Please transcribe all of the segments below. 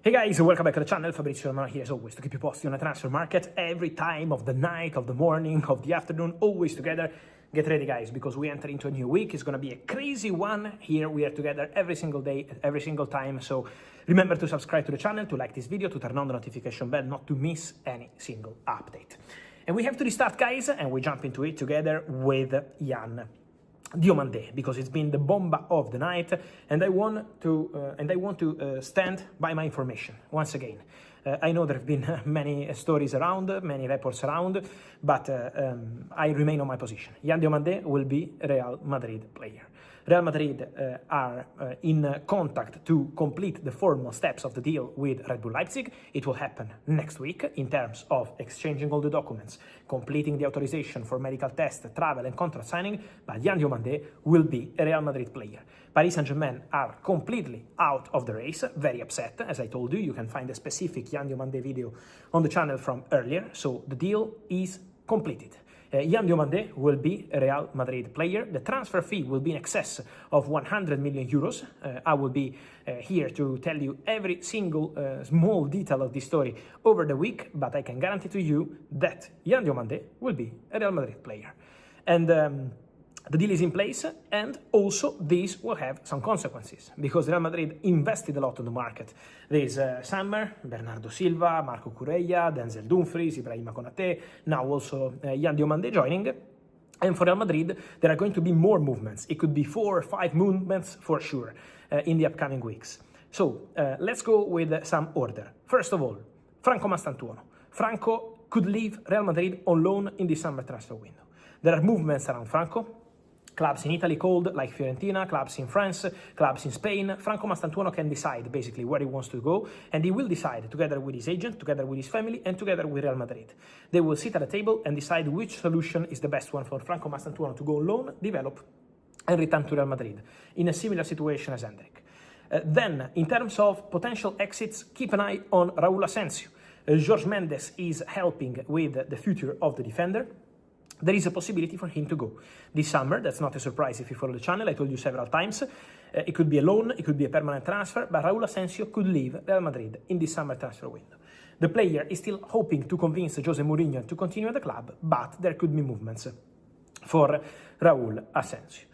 Hey guys, welcome back to the channel. Fabrizio Romano here as always to keep you posted on the transfer market every time of the night, of the morning, of the afternoon, always together. Get ready guys, because we enter into a new week. It's going to be a crazy one. Here we are together every single day, every single time. So remember to subscribe to the channel, to like this video, to turn on the notification bell, not to miss any single update. And we have to restart guys, and we jump into it together with Ndiaye, because it's been the bomba of the night, and I want to stand by my information once again. I know there have been many stories around, many reports around, but I remain on my position. Ndiaye will be a Real Madrid player. Real Madrid are in contact to complete the formal steps of the deal with Red Bull Leipzig. It will happen next week in terms of exchanging all the documents, completing the authorization for medical tests, travel and contract signing, but Ndiaye will be a Real Madrid player. Paris Saint-Germain are completely out of the race, very upset. As I told you, you can find a specific Ndiaye video on the channel from earlier, so the deal is completed. Ndiaye will be a Real Madrid player. The transfer fee will be in excess of 100 million euros. I will be here to tell you every single small detail of this story over the week, but I can guarantee to you that Ndiaye will be a Real Madrid player. And the deal is in place, and also this will have some consequences, because Real Madrid invested a lot on the market this summer. Bernardo Silva, Marco Cureia, Denzel Dumfries, Ibrahima Konate, now also Ndiaye joining. And for Real Madrid, there are going to be more movements. It could be 4 or 5 movements for sure in the upcoming weeks. So let's go with some order. First of all, Franco Mastantuono. Franco could leave Real Madrid on loan in the summer transfer window. There are movements around Franco. Clubs in Italy called, like Fiorentina, clubs in France, clubs in Spain. Franco Mastantuono can decide basically where he wants to go, and he will decide together with his agent, together with his family, and together with Real Madrid. They will sit at a table and decide which solution is the best one for Franco Mastantuono to go on loan, develop, and return to Real Madrid, in a similar situation as Hendrik. Then, in terms of potential exits, keep an eye on Raúl Asensio. Jorge Mendes is helping with the future of the defender. There is a possibility for him to go this summer. That's not a surprise if you follow the channel. I told you several times. It could be a loan, it could be a permanent transfer, but Raúl Asensio could leave Real Madrid in this summer transfer window. The player is still hoping to convince Jose Mourinho to continue at the club, but there could be movements for Raúl Asensio.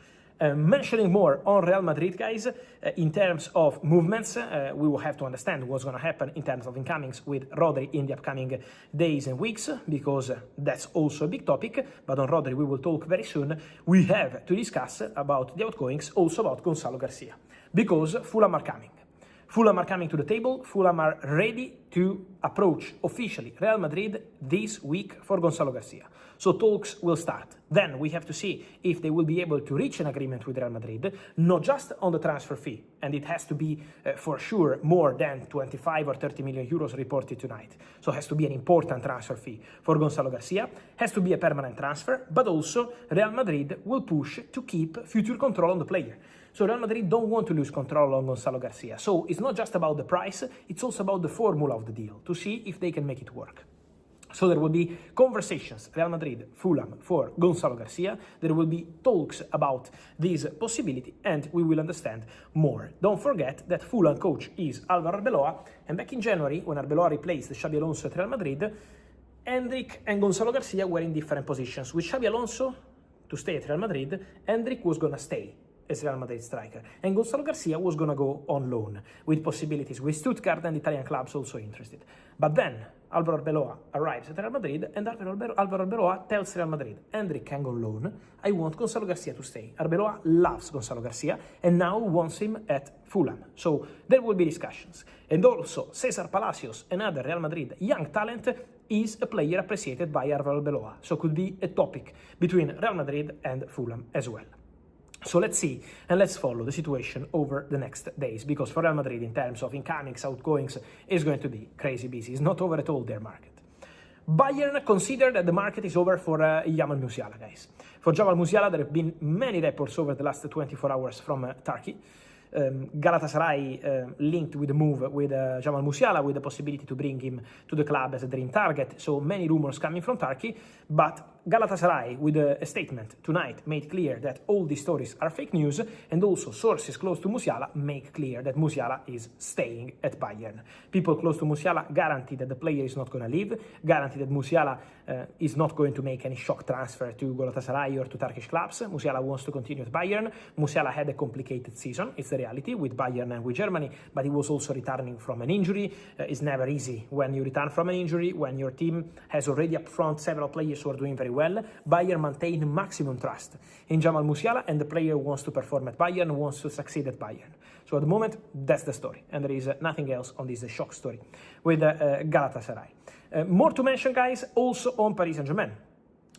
Mentioning more on Real Madrid, guys, in terms of movements, we will have to understand what's going to happen in terms of incomings with Rodri in the upcoming days and weeks, because that's also a big topic. But on Rodri, we will talk very soon. We have to discuss about the outgoings, also about Gonzalo Garcia, because Fulham are coming. Fulham are coming to the table. Fulham are ready to approach officially Real Madrid this week for Gonzalo Garcia. So talks will start. Then we have to see if they will be able to reach an agreement with Real Madrid, not just on the transfer fee, and it has to be for sure more than 25 or 30 million euros reported tonight. So it has to be an important transfer fee for Gonzalo Garcia, has to be a permanent transfer, but also Real Madrid will push to keep future control on the player. So Real Madrid don't want to lose control on Gonzalo Garcia. So it's not just about the price, it's also about the formula of the deal, to see if they can make it work. So there will be conversations, Real Madrid, Fulham, for Gonzalo Garcia. There will be talks about this possibility, and we will understand more. Don't forget that Fulham coach is Álvaro Arbeloa, and back in January, when Arbeloa replaced Xabi Alonso at Real Madrid, Hendrik and Gonzalo Garcia were in different positions. With Xabi Alonso to stay at Real Madrid, Hendrik was going to stay as Real Madrid striker, and Gonzalo Garcia was going to go on loan, with possibilities with Stuttgart and Italian clubs also interested. But then Álvaro Arbeloa arrives at Real Madrid, and Álvaro Arbeloa tells Real Madrid, Hendrik can go on loan, I want Gonzalo Garcia to stay. Arbeloa loves Gonzalo Garcia and now wants him at Fulham. So there will be discussions. And also Cesar Palacios, another Real Madrid young talent, is a player appreciated by Álvaro Arbeloa. So could be a topic between Real Madrid and Fulham as well. So let's see and let's follow the situation over the next days, because for Real Madrid, in terms of incomings, outgoings, is going to be crazy busy. It's not over at all, their market. Bayern consider that the market is over for Jamal Musiala, guys. For Jamal Musiala, there have been many reports over the last 24 hours from Turkey. Galatasaray linked with the move with Jamal Musiala, with the possibility to bring him to the club as a dream target. So many rumors coming from Turkey, but Galatasaray, with a statement tonight, made clear that all these stories are fake news, and also sources close to Musiala make clear that Musiala is staying at Bayern. People close to Musiala guarantee that the player is not going to leave, guarantee that Musiala is not going to make any shock transfer to Galatasaray or to Turkish clubs. Musiala wants to continue at Bayern. Musiala had a complicated season, it's the reality, with Bayern and with Germany, but he was also returning from an injury. It's never easy when you return from an injury, when your team has already up front several players who are doing very well. Bayern maintain maximum trust in Jamal Musiala, and the player wants to perform at Bayern, wants to succeed at Bayern. So at the moment, that's the story, and there is nothing else on this shock story with Galatasaray. More to mention, guys, also on Paris Saint-Germain,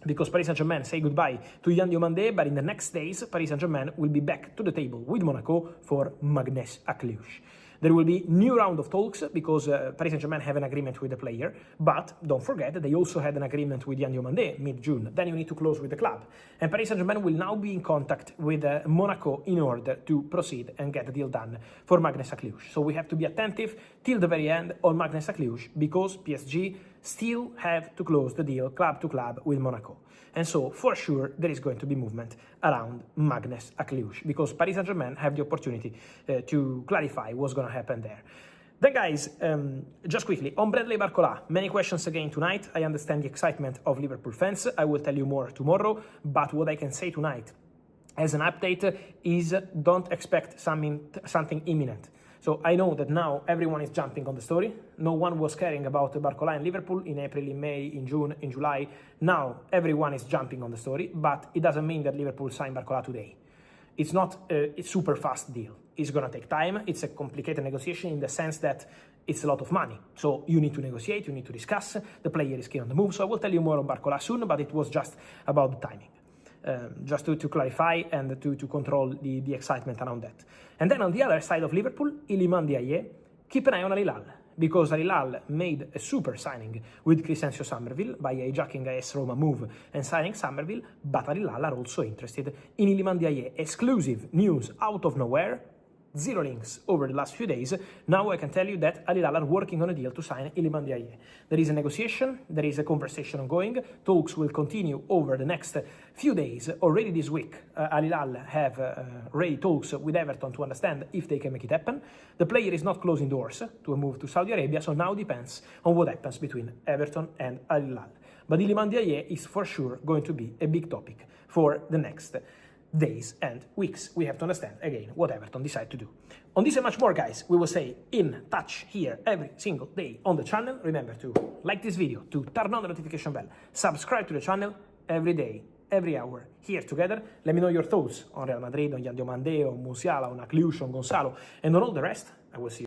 because Paris Saint-Germain say goodbye to Yann Diomandé, but in the next days, Paris Saint-Germain will be back to the table with Monaco for Magnès Cluj. There will be new round of talks because Paris Saint-Germain have an agreement with the player, but don't forget they also had an agreement with Yann Diomandé mid-June. Then you need to close with the club. And Paris Saint-Germain will now be in contact with Monaco in order to proceed and get the deal done for Magnès Cluj. So we have to be attentive till the very end on Magnès Cluj because PSG still have to close the deal club to club with Monaco. And so, for sure, there is going to be movement around Magnès Cluj because Paris Saint-Germain have the opportunity to clarify what's going to happen there. Then, guys, just quickly, on Bradley Barcola, many questions again tonight. I understand the excitement of Liverpool fans. I will tell you more tomorrow, but what I can say tonight as an update is don't expect something imminent. So I know that now everyone is jumping on the story. No one was caring about Barcola and Liverpool in April, in May, in June, in July. Now everyone is jumping on the story, but it doesn't mean that Liverpool signed Barcola today. It's not a super fast deal. It's going to take time. It's a complicated negotiation in the sense that it's a lot of money. So you need to negotiate, you need to discuss. The player is keen on the move. So I will tell you more on Barcola soon, but it was just about the timing. Just to clarify and to control the excitement around that. And then on the other side of Liverpool, Ndiaye, keep an eye on Al Hilal, because Al Hilal made a super signing with Crescencio Somerville by hijacking a AS Roma move and signing Somerville, but Al Hilal are also interested in Ndiaye. Exclusive news out of nowhere. Zero links over the last few days. Now I can tell you that Al Hilal are working on a deal to sign Ndiaye. There is a negotiation, there is a conversation ongoing. Talks will continue over the next few days. Already this week, Al Hilal have ready talks with Everton to understand if they can make it happen. The player is not closing doors to a move to Saudi Arabia, so now depends on what happens between Everton and Al Hilal. But Ndiaye is for sure going to be a big topic for the next days and weeks. We have to understand again what Everton decide to do. On this and much more, guys, we will stay in touch here every single day on the channel. Remember to like this video, to turn on the notification bell, subscribe to the channel every day, every hour, here together. Let me know your thoughts on Real Madrid, on Yann Diomandé, on Musiala, on Cluj, on Gonzalo, and on all the rest. I will see you